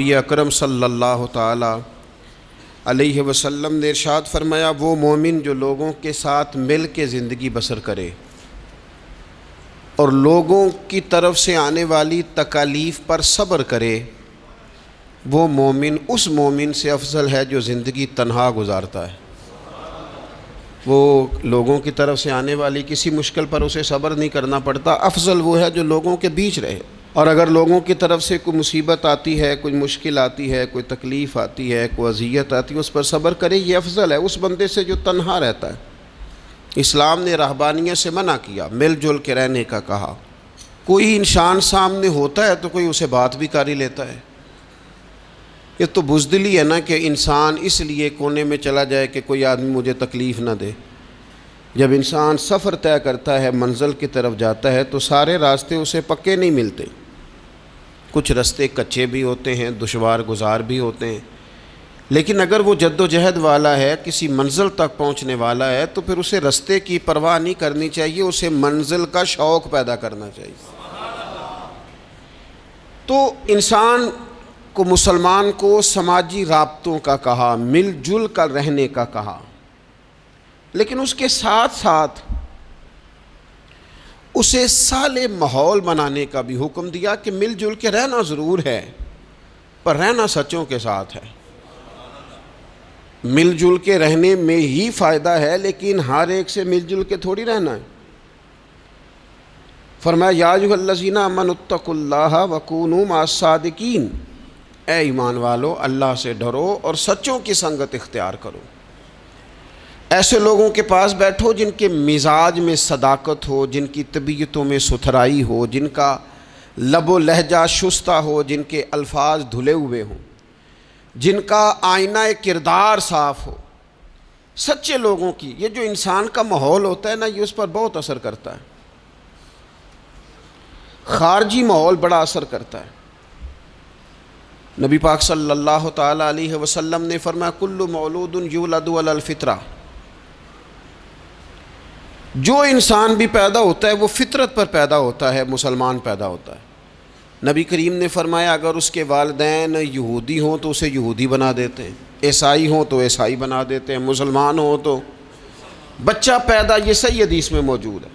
نبی اکرم صلی اللہ تعالی علیہ وسلم نے ارشاد فرمایا، وہ مومن جو لوگوں کے ساتھ مل کے زندگی بسر کرے اور لوگوں کی طرف سے آنے والی تکالیف پر صبر کرے، وہ مومن اس مومن سے افضل ہے جو زندگی تنہا گزارتا ہے۔ وہ لوگوں کی طرف سے آنے والی کسی مشکل پر اسے صبر نہیں کرنا پڑتا، افضل وہ ہے جو لوگوں کے بیچ رہے۔ اور اگر لوگوں کی طرف سے کوئی مصیبت آتی ہے، کوئی مشکل آتی ہے، کوئی تکلیف آتی ہے، کوئی اذیت آتی ہے، اس پر صبر کرے، یہ افضل ہے اس بندے سے جو تنہا رہتا ہے۔ اسلام نے رہبانیت سے منع کیا، مل جل کے رہنے کا کہا۔ کوئی انسان سامنے ہوتا ہے تو کوئی اسے بات بھی کر ہی لیتا ہے۔ یہ تو بزدلی ہے نا کہ انسان اس لیے کونے میں چلا جائے کہ کوئی آدمی مجھے تکلیف نہ دے۔ جب انسان سفر طے کرتا ہے، منزل کی طرف جاتا ہے، تو سارے راستے اسے پکے نہیں ملتے، کچھ راستے کچے بھی ہوتے ہیں، دشوار گزار بھی ہوتے ہیں، لیکن اگر وہ جد و جہد والا ہے، کسی منزل تک پہنچنے والا ہے، تو پھر اسے راستے کی پرواہ نہیں کرنی چاہیے، اسے منزل کا شوق پیدا کرنا چاہیے۔ تو انسان کو، مسلمان کو سماجی رابطوں کا کہا، مل جل کر رہنے کا کہا، لیکن اس کے ساتھ ساتھ اسے صالح ماحول بنانے کا بھی حکم دیا کہ مل جل کے رہنا ضرور ہے، پر رہنا سچوں کے ساتھ ہے۔ مل جل کے رہنے میں ہی فائدہ ہے، لیکن ہر ایک سے مل جل کے تھوڑی رہنا ہے۔ فرمایا، یا ایھا الذین آمنوا اتقوا اللہ وکونوا مع الصادقین، اے ایمان والو اللہ سے ڈرو اور سچوں کی سنگت اختیار کرو۔ ایسے لوگوں کے پاس بیٹھو جن کے مزاج میں صداقت ہو، جن کی طبیعتوں میں ستھرائی ہو، جن کا لب و لہجہ شستہ ہو، جن کے الفاظ دھلے ہوئے ہوں، جن کا آئینہ کردار صاف ہو۔ سچے لوگوں کی یہ جو انسان کا ماحول ہوتا ہے نا، یہ اس پر بہت اثر کرتا ہے۔ خارجی ماحول بڑا اثر کرتا ہے۔ نبی پاک صلی اللہ تعالی علیہ وسلم نے فرمایا، کل مولود یولد علی الفطرہ، جو انسان بھی پیدا ہوتا ہے وہ فطرت پر پیدا ہوتا ہے، مسلمان پیدا ہوتا ہے۔ نبی کریم نے فرمایا، اگر اس کے والدین یہودی ہوں تو اسے یہودی بنا دیتے ہیں، عیسائی ہوں تو عیسائی بنا دیتے ہیں، مسلمان ہوں تو بچہ پیدا، یہ صحیح حدیث میں موجود ہے۔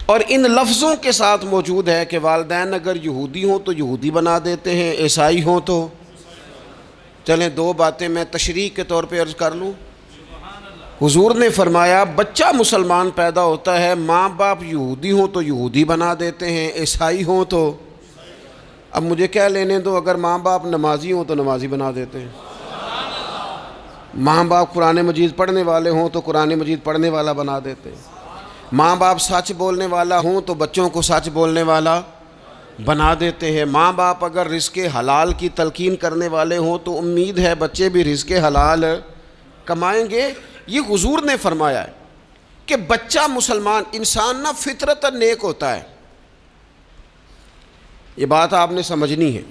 اور ان لفظوں کے ساتھ موجود ہے کہ والدین اگر یہودی ہوں تو یہودی بنا دیتے ہیں، عیسائی ہوں تو۔ چلیں دو باتیں میں تشریح کے طور پہ عرض کر لوں۔ حضور نے فرمایا، بچہ مسلمان پیدا ہوتا ہے، ماں باپ یہودی ہوں تو یہودی بنا دیتے ہیں، عیسائی ہوں تو۔ اب مجھے کیا لینے دو، اگر ماں باپ نمازی ہوں تو نمازی بنا دیتے ہیں، ماں باپ قرآن مجید پڑھنے والے ہوں تو قرآن مجید پڑھنے والا بنا دیتے ہیں، ماں باپ سچ بولنے والا ہوں تو بچوں کو سچ بولنے والا بنا دیتے ہیں، ماں باپ اگر رزق حلال کی تلقین کرنے والے ہوں تو امید ہے بچے بھی رزق حلال کمائیں گے۔ یہ حضور نے فرمایا ہے کہ بچہ مسلمان، انسان نہ فطرت نیک ہوتا ہے، یہ بات آپ نے سمجھنی ہے۔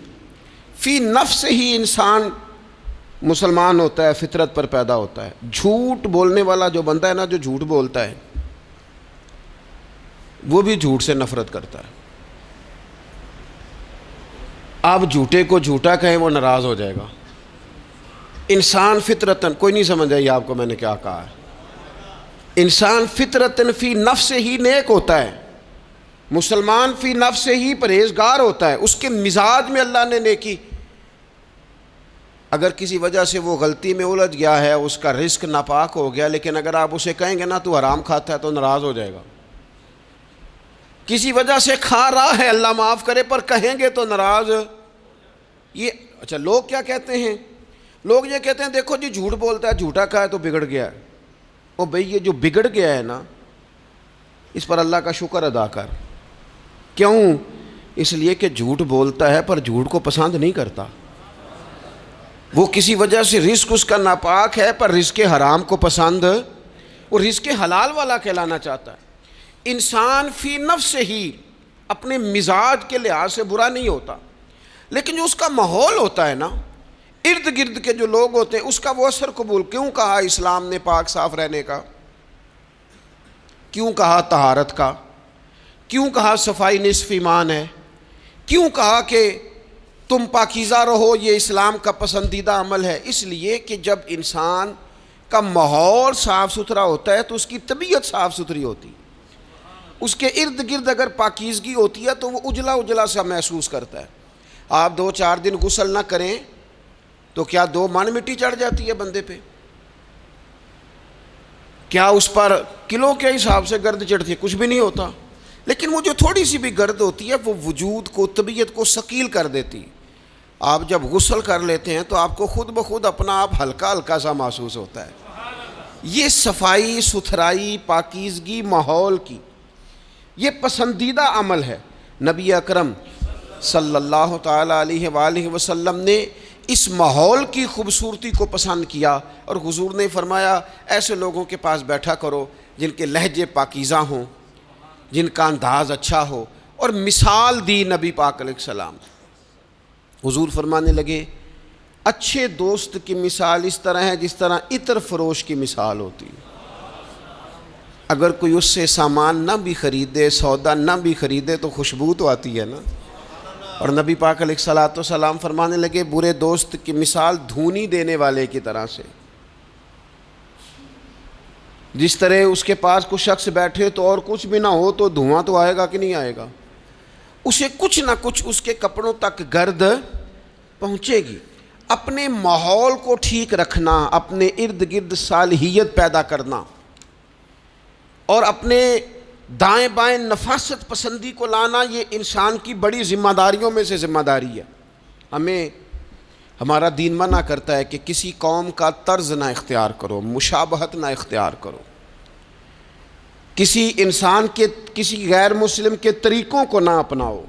فی نفس ہی انسان مسلمان ہوتا ہے، فطرت پر پیدا ہوتا ہے۔ جھوٹ بولنے والا جو بندہ ہے نا، جو جھوٹ بولتا ہے، وہ بھی جھوٹ سے نفرت کرتا ہے۔ آپ جھوٹے کو جھوٹا کہیں وہ ناراض ہو جائے گا۔ انسان فطرتاً، کوئی نہیں سمجھ آئی آپ کو میں نے کیا کہا ہے؟ انسان فطرتاً فی نفس ہی نیک ہوتا ہے، مسلمان فی نفس ہی پرہیزگار ہوتا ہے، اس کے مزاج میں اللہ نے نیکی۔ اگر کسی وجہ سے وہ غلطی میں الجھ گیا ہے، اس کا رزق ناپاک ہو گیا، لیکن اگر آپ اسے کہیں گے نا تو حرام کھاتا ہے تو ناراض ہو جائے گا۔ کسی وجہ سے کھا رہا ہے، اللہ معاف کرے، پر کہیں گے تو ناراض۔ یہ اچھا، لوگ کیا کہتے ہیں؟ لوگ یہ کہتے ہیں، دیکھو جی جھوٹ بولتا ہے، جھوٹا کھا ہے تو بگڑ گیا ہے۔ او بھئی، یہ جو بگڑ گیا ہے نا، اس پر اللہ کا شکر ادا کر۔ کیوں؟ اس لیے کہ جھوٹ بولتا ہے پر جھوٹ کو پسند نہیں کرتا۔ وہ کسی وجہ سے رزق اس کا ناپاک ہے، پر رزق حرام کو پسند، وہ رزق حلال والا کہلانا چاہتا ہے۔ انسان فی نفس ہی اپنے مزاج کے لحاظ سے برا نہیں ہوتا، لیکن جو اس کا ماحول ہوتا ہے نا، ارد گرد کے جو لوگ ہوتے ہیں، اس کا وہ اثر قبول۔ کیوں کہا اسلام نے پاک صاف رہنے کا؟ کیوں کہا طہارت کا؟ کیوں کہا صفائی نصف ایمان ہے؟ کیوں کہا کہ تم پاکیزہ رہو، یہ اسلام کا پسندیدہ عمل ہے، اس لیے کہ جب انسان کا ماحول صاف ستھرا ہوتا ہے تو اس کی طبیعت صاف ستھری ہوتی ہے، اس کے ارد گرد اگر پاکیزگی ہوتی ہے تو وہ اجلا اجلا سا محسوس کرتا ہے۔ آپ 2-4 دن غسل نہ کریں تو کیا 2 من مٹی چڑھ جاتی ہے بندے پہ؟ کیا اس پر کلو کے حساب سے گرد چڑھتی ہے؟ کچھ بھی نہیں ہوتا، لیکن وہ جو تھوڑی سی بھی گرد ہوتی ہے وہ وجود کو، طبیعت کو ثقیل کر دیتی۔ آپ جب غسل کر لیتے ہیں تو آپ کو خود بخود اپنا آپ ہلکا ہلکا سا محسوس ہوتا ہے۔ یہ صفائی ستھرائی پاکیزگی ماحول کی یہ پسندیدہ عمل ہے۔ نبی اکرم صلی اللہ تعالیٰ علیہ وآلہ وسلم نے اس ماحول کی خوبصورتی کو پسند کیا، اور حضور نے فرمایا ایسے لوگوں کے پاس بیٹھا کرو جن کے لہجے پاکیزہ ہوں، جن کا انداز اچھا ہو، اور مثال دی نبی پاک علیہ السلام۔ حضور فرمانے لگے اچھے دوست کی مثال اس طرح ہے جس طرح عطر فروش کی مثال ہوتی ہے۔ اگر کوئی اس سے سامان نہ بھی خریدے، سودا نہ بھی خریدے تو خوشبو تو آتی ہے نا۔ اور نبی پاک علیہ السلام فرمانے لگے برے دوست کی مثال دھونی دینے والے کی طرح سے، جس طرح اس کے پاس کوئی شخص بیٹھے تو اور کچھ بھی نہ ہو تو دھواں تو آئے گا کہ نہیں آئے گا، اسے کچھ نہ کچھ اس کے کپڑوں تک گرد پہنچے گی۔ اپنے ماحول کو ٹھیک رکھنا، اپنے ارد گرد صالحیت پیدا کرنا، اور اپنے دائیں بائیں نفاست پسندی کو لانا، یہ انسان کی بڑی ذمہ داریوں میں سے ذمہ داری ہے۔ ہمیں ہمارا دین منع کرتا ہے کہ کسی قوم کا طرز نہ اختیار کرو، مشابہت نہ اختیار کرو، کسی انسان کے، کسی غیر مسلم کے طریقوں کو نہ اپناؤ۔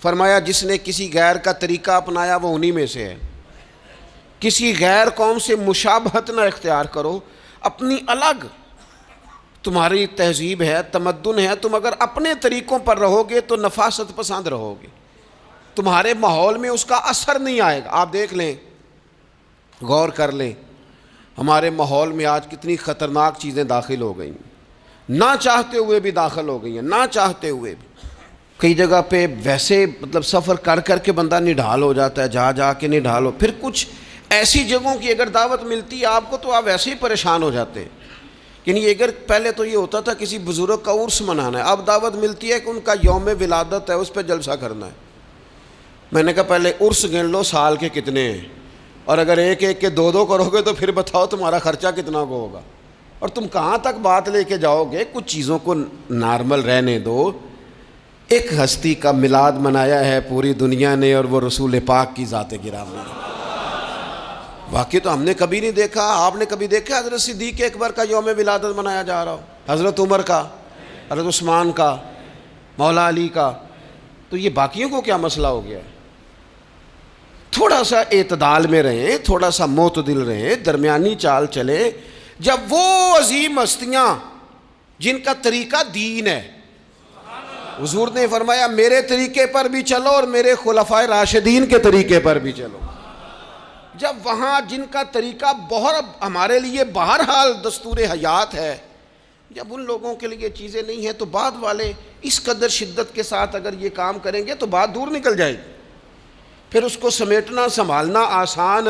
فرمایا جس نے کسی غیر کا طریقہ اپنایا وہ انہی میں سے ہے۔ کسی غیر قوم سے مشابہت نہ اختیار کرو، اپنی الگ تمہاری تہذیب ہے، تمدن ہے، تم اگر اپنے طریقوں پر رہو گے تو نفاست پسند رہو گے، تمہارے ماحول میں اس کا اثر نہیں آئے گا۔ آپ دیکھ لیں، غور کر لیں، ہمارے ماحول میں آج کتنی خطرناک چیزیں داخل ہو گئی ہیں، نہ چاہتے ہوئے بھی داخل ہو گئی ہیں، نہ چاہتے ہوئے بھی۔ کئی جگہ پہ ویسے مطلب سفر کر کر کے بندہ نڈھال ہو جاتا ہے، جا جا کے نڈھال ہو، پھر کچھ ایسی جگہوں کی اگر دعوت ملتی ہے آپ کو تو آپ ویسے ہی پریشان ہو جاتے ہیں۔ یعنی اگر پہلے تو یہ ہوتا تھا کسی بزرگ کا عرس منانا ہے، اب دعوت ملتی ہے کہ ان کا یوم ولادت ہے، اس پہ جلسہ کرنا ہے۔ میں نے کہا پہلے عرس گن لو سال کے کتنے ہیں، اور اگر ایک ایک کے 2 کرو گے تو پھر بتاؤ تمہارا خرچہ کتنا کو ہوگا، اور تم کہاں تک بات لے کے جاؤ گے۔ کچھ چیزوں کو نارمل رہنے دو۔ ایک ہستی کا میلاد منایا ہے پوری دنیا نے، اور وہ رسول پاک کی ذات گرامی ہے۔ واقعی تو ہم نے کبھی نہیں دیکھا، آپ نے کبھی دیکھا حضرت صدیق اکبر کا یوم ولادت منایا جا رہا ہو، حضرت عمر کا، حضرت عثمان کا، مولا علی کا؟ تو یہ باقیوں کو کیا مسئلہ ہو گیا ہے؟ تھوڑا سا اعتدال میں رہیں، تھوڑا سا معتدل رہیں، درمیانی چال چلے۔ جب وہ عظیم ہستیاں جن کا طریقہ دین ہے، حضور نے فرمایا میرے طریقے پر بھی چلو اور میرے خلفائے راشدین کے طریقے پر بھی چلو، جب وہاں جن کا طریقہ بہت ہمارے لیے بہرحال دستور حیات ہے، جب ان لوگوں کے لیے چیزیں نہیں ہیں تو بعد والے اس قدر شدت کے ساتھ اگر یہ کام کریں گے تو بات دور نکل جائے گی، پھر اس کو سمیٹنا سنبھالنا آسان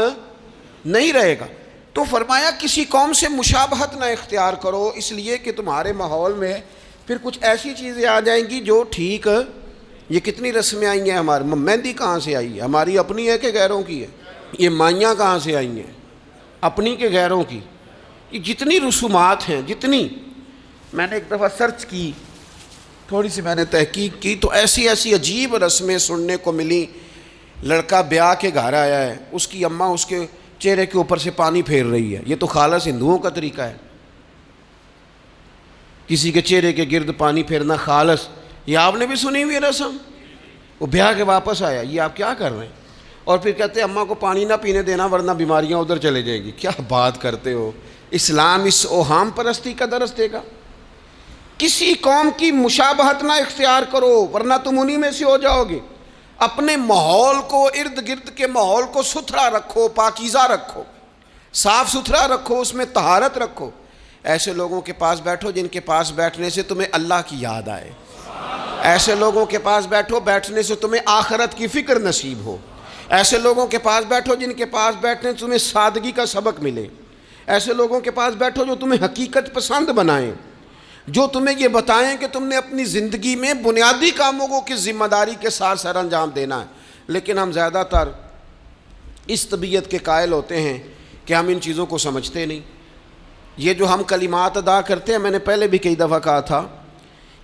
نہیں رہے گا۔ تو فرمایا کسی قوم سے مشابہت نہ اختیار کرو، اس لیے کہ تمہارے ماحول میں پھر کچھ ایسی چیزیں آ جائیں گی جو ٹھیک، یہ کتنی رسمیں آئی ہیں ہمارے، مہندی کہاں سے آئی ہے؟ ہماری اپنی ہے کہ غیروں کی ہے؟ یہ مائیاں کہاں سے آئی ہیں؟ اپنی کہ غیروں کی؟ یہ جتنی رسومات ہیں، جتنی، میں نے ایک دفعہ سرچ کی، تھوڑی سی میں نے تحقیق کی تو ایسی ایسی عجیب رسمیں سننے کو ملی۔ لڑکا بیاہ کے گھر آیا ہے، اس کی اماں اس کے چہرے کے اوپر سے پانی پھیر رہی ہے، یہ تو خالص ہندوؤں کا طریقہ ہے، کسی کے چہرے کے گرد پانی پھیرنا خالص۔ یہ آپ نے بھی سنی ہوئی رسم؟ وہ بیاہ کے واپس آیا، یہ آپ کیا کر رہے ہیں؟ اور پھر کہتے ہیں اماں کو پانی نہ پینے دینا ورنہ بیماریاں ادھر چلے جائیں گی۔ کیا بات کرتے ہو؟ اسلام اس اوہام پرستی کا درس دے گا؟ کسی قوم کی مشابہت نہ اختیار کرو ورنہ تم انہی میں سے ہو جاؤ گے۔ اپنے ماحول کو، ارد گرد کے ماحول کو ستھرا رکھو، پاکیزہ رکھو، صاف ستھرا رکھو، اس میں طہارت رکھو۔ ایسے لوگوں کے پاس بیٹھو جن کے پاس بیٹھنے سے تمہیں اللہ کی یاد آئے، ایسے لوگوں کے پاس بیٹھو بیٹھنے سے تمہیں آخرت کی فکر نصیب ہو، ایسے لوگوں کے پاس بیٹھو جن کے پاس بیٹھنے تمہیں سادگی کا سبق ملے، ایسے لوگوں کے پاس بیٹھو جو تمہیں حقیقت پسند بنائیں، جو تمہیں یہ بتائیں کہ تم نے اپنی زندگی میں بنیادی کاموں کو کس ذمہ داری کے ساتھ سر انجام دینا ہے۔ لیکن ہم زیادہ تر اس طبیعت کے قائل ہوتے ہیں کہ ہم ان چیزوں کو سمجھتے نہیں۔ یہ جو ہم کلمات ادا کرتے ہیں، میں نے پہلے بھی کئی دفعہ کہا تھا،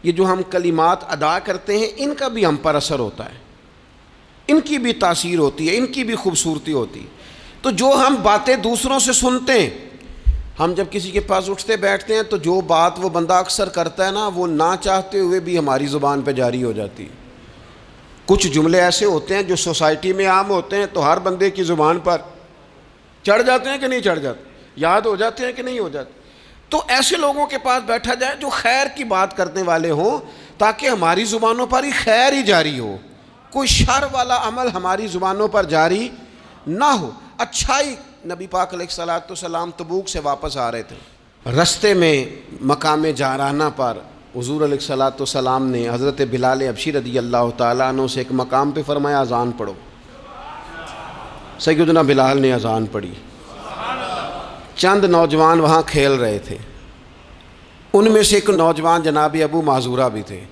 یہ جو ہم کلمات ادا کرتے ہیں ان کا بھی ہم پر اثر ہوتا ہے، ان کی بھی تاثیر ہوتی ہے، ان کی بھی خوبصورتی ہوتی ہے۔ تو جو ہم باتیں دوسروں سے سنتے ہیں، ہم جب کسی کے پاس اٹھتے بیٹھتے ہیں تو جو بات وہ بندہ اکثر کرتا ہے نا، وہ نہ چاہتے ہوئے بھی ہماری زبان پہ جاری ہو جاتی ہے۔ کچھ جملے ایسے ہوتے ہیں جو سوسائٹی میں عام ہوتے ہیں تو ہر بندے کی زبان پر چڑھ جاتے ہیں کہ نہیں چڑھ جاتے، یاد ہو جاتے ہیں کہ نہیں ہو جاتے۔ تو ایسے لوگوں کے پاس بیٹھا جائے جو خیر کی بات کرنے والے ہوں، تاکہ ہماری زبانوں پر ہی خیر ہی جاری ہو، کوئی شر والا عمل ہماری زبانوں پر جاری نہ ہو، اچھائی۔ نبی پاک علیہ الصلوۃ والسلام تبوک سے واپس آ رہے تھے، رستے میں مقام جارانہ پر حضور علیہ الصلوۃ والسلام نے حضرت بلال حبشی رضی اللہ تعالیٰ عنہ سے ایک مقام پہ فرمایا اذان پڑھو۔ سیدنا بلال نے اذان پڑھی، چند نوجوان وہاں کھیل رہے تھے، ان میں سے ایک نوجوان جناب ابو معذورہ بھی تھے،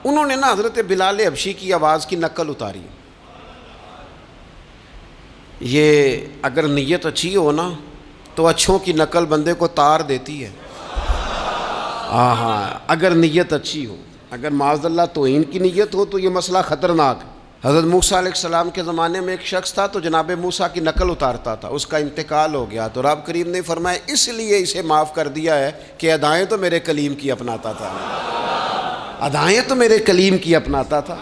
انہوں نے نا حضرت بلال حبشی کی آواز کی نقل اتاری۔ یہ اگر نیت اچھی ہو نا تو اچھوں کی نقل بندے کو تار دیتی ہے۔ ہاں اگر نیت اچھی ہو، اگر معاذ اللہ توہین کی نیت ہو تو یہ مسئلہ خطرناک ہے۔ حضرت موسیٰ علیہ السلام کے زمانے میں ایک شخص تھا تو جناب موسیٰ کی نقل اتارتا تھا، اس کا انتقال ہو گیا تو رب کریم نے فرمایا اس لیے اسے معاف کر دیا ہے کہ ادائیں تو میرے کلیم کی اپناتا تھا، ادائیں تو میرے کلیم کی اپناتا تھا۔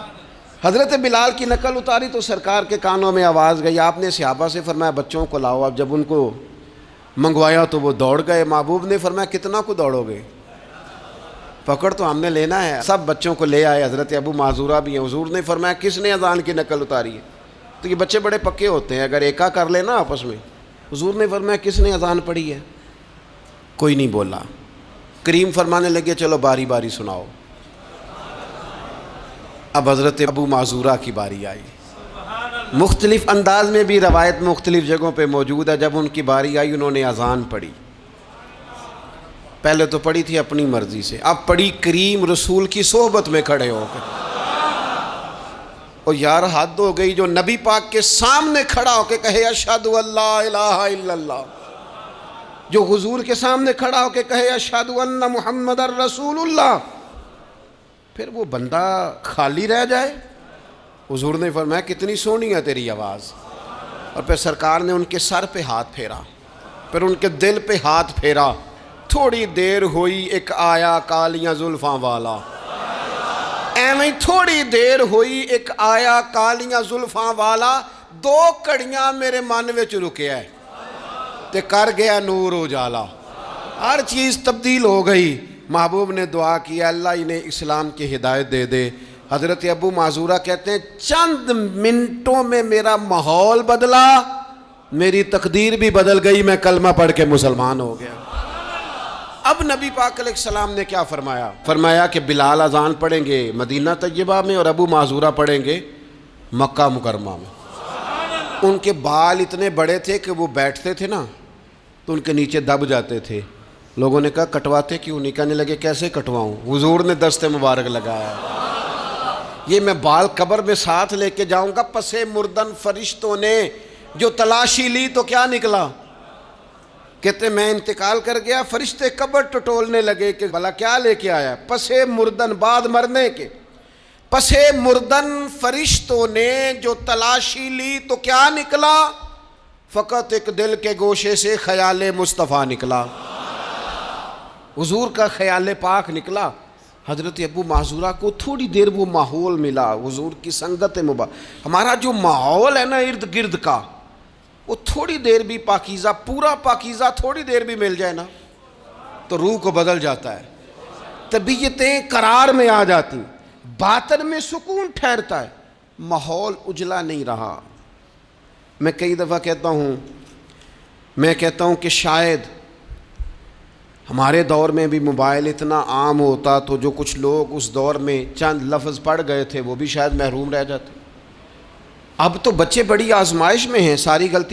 حضرت بلال کی نقل اتاری تو سرکار کے کانوں میں آواز گئی، آپ نے صحابہ سے فرمایا بچوں کو لاؤ۔ اب جب ان کو منگوایا تو وہ دوڑ گئے، محبوب نے فرمایا کتنا کو دوڑو گے، پکڑ تو ہم نے لینا ہے۔ سب بچوں کو لے آئے، حضرت ابو معذورہ بھی ہیں۔ حضور نے فرمایا کس نے اذان کی نقل اتاری ہے؟ تو یہ بچے بڑے پکے ہوتے ہیں، اگر ایکا کر لینا آپس میں۔ حضور نے فرمایا کس نے اذان پڑھی ہے؟ کوئی نہیں بولا۔ کریم فرمانے لگے چلو باری باری سناؤ۔ اب حضرت ابو معذورہ کی باری آئی، مختلف انداز میں بھی روایت مختلف جگہوں پہ موجود ہے۔ جب ان کی باری آئی انہوں نے اذان پڑھی، پہلے تو پڑھی تھی اپنی مرضی سے، اب پڑھی کریم رسول کی صحبت میں کھڑے ہو کے۔ اور یار حد ہو گئی، جو نبی پاک کے سامنے کھڑا ہو کے کہے اشہد ان لا الہ الا اللہ، جو حضور کے سامنے کھڑا ہو کے کہے اشہد ان محمد رسول اللہ، پھر وہ بندہ خالی رہ جائے؟ حضور نے فرمایا کتنی سونی ہے تیری آواز۔ اور پھر سرکار نے ان کے سر پہ ہاتھ پھیرا، پھر ان کے دل پہ ہاتھ پھیرا۔ تھوڑی دیر ہوئی ایک آیا کالیاں زلفاں والا، ایویں تھوڑی دیر ہوئی ایک آیا کالیاں زلفاں والا، دو کڑیاں میرے من وچ رکیا ہے تے کر گیا نور اجالا۔ ہر چیز تبدیل ہو گئی۔ محبوب نے دعا کی اللہ انہیں اسلام کی ہدایت دے دے۔ حضرت ابو معذورہ کہتے ہیں چند منٹوں میں میرا ماحول بدلا، میری تقدیر بھی بدل گئی، میں کلمہ پڑھ کے مسلمان ہو گیا۔ اب نبی پاک علیہ السلام نے کیا فرمایا؟ فرمایا کہ بلال اذان پڑھیں گے مدینہ طیبہ میں اور ابو معذورہ پڑھیں گے مکہ مکرمہ میں۔ ان کے بال اتنے بڑے تھے کہ وہ بیٹھتے تھے نا تو ان کے نیچے دب جاتے تھے۔ لوگوں نے کہا کٹواتے کیوں نہیں؟ کہنے لگے کیسے کٹواؤں؟ حضور نے دست مبارک لگایا، یہ میں بال قبر میں ساتھ لے کے جاؤں گا۔ پسے مردن فرشتوں نے جو تلاشی لی تو کیا نکلا؟ کہتے میں انتقال کر گیا، فرشتے قبر ٹٹولنے لگے کہ بھلا کیا لے کے آیا؟ پسے مردن، بعد مرنے کے پسے مردن فرشتوں نے جو تلاشی لی تو کیا نکلا؟ فقط ایک دل کے گوشے سے خیال مصطفیٰ نکلا، حضور کا خیال پاک نکلا۔ حضرت ابو معذورہ کو تھوڑی دیر وہ ماحول ملا، حضور کی سنگت مبارک۔ ہمارا جو ماحول ہے نا ارد گرد کا، وہ تھوڑی دیر بھی پاکیزہ، پورا پاکیزہ تھوڑی دیر بھی مل جائے نا تو روح کو بدل جاتا ہے، طبیعتیں قرار میں آ جاتی، باطن میں سکون ٹھہرتا ہے، ماحول اجلا نہیں رہا۔ میں کئی دفعہ کہتا ہوں کہ شاید ہمارے دور میں بھی موبائل اتنا عام ہوتا تو جو کچھ لوگ اس دور میں چند لفظ پڑھ گئے تھے وہ بھی شاید محروم رہ جاتے۔ اب تو بچے بڑی آزمائش میں ہیں، ساری غلطی